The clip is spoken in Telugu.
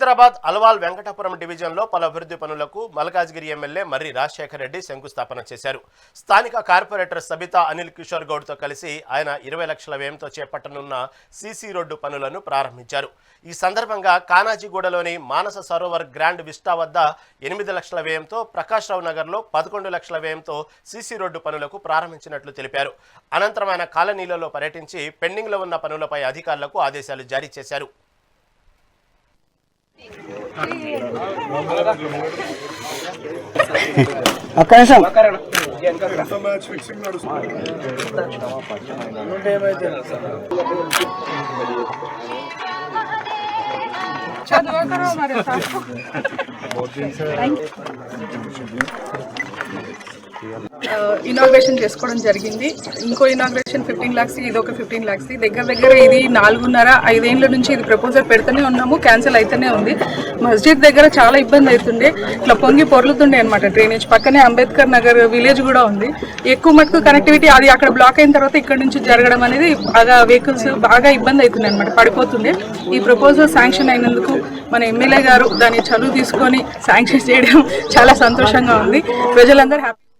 హైదరాబాద్ అల్వాల్ వెంకటాపురం డివిజన్లో పలు అభివృద్ధి పనులకు మల్కాజ్గిరి ఎమ్మెల్యే మర్రి రాజశేఖర్ రెడ్డి శంకుస్థాపన చేశారు. స్థానిక కార్పొరేటర్ సబితా అనిల్ కిషోర్ గౌడ్తో కలిసి ఆయన 20 లక్షల వ్యయంతో చేపట్టనున్న సీసీ రోడ్డు పనులను ప్రారంభించారు. ఈ సందర్భంగా కానాజీగూడలోని మానస సరోవర్ గ్రాండ్ విస్టా వద్ద 8 లక్షల వ్యయంతో, ప్రకాష్ రావు నగర్లో 11 లక్షల వ్యయంతో సీసీ రోడ్డు పనులకు ప్రారంభించినట్లు తెలిపారు. అనంతరం ఆయన కాలనీలలో పర్యటించి పెండింగ్లో ఉన్న పనులపై అధికారులకు ఆదేశాలు జారీ చేశారు. ఇనాగ్రేషన్ చేసుకోవడం జరిగింది. ఇంకో ఇనాగ్రేషన్ 15 lakhs, ఇది ఒక 15 lakhs. దగ్గర ఇది 4.5-5 ఏళ్ల నుంచి ఇది ప్రపోజల్ పెడుతూనే ఉన్నాము, క్యాన్సిల్ అయితేనే ఉంది. మస్జిద్ దగ్గర చాలా ఇబ్బంది అవుతుండే, ఇట్లా పొంగి పొర్లుతుండే అనమాట డ్రైనేజ్. పక్కనే అంబేద్కర్ నగర్ విలేజ్ కూడా ఉంది. ఎక్కువ మటుకు కనెక్టివిటీ అది అక్కడ బ్లాక్ అయిన తర్వాత ఇక్కడ నుంచి జరగడం అనేది బాగా వెహికల్స్ బాగా ఇబ్బంది అవుతుంది అనమాట, పడిపోతుండే. ఈ ప్రపోజల్ శాంక్షన్ అయినందుకు మన ఎమ్మెల్యే గారు దాన్ని చదువు తీసుకొని శాంక్షన్ చేయడం చాలా సంతోషంగా ఉంది. ప్రజలందరూ హ్యాపీ.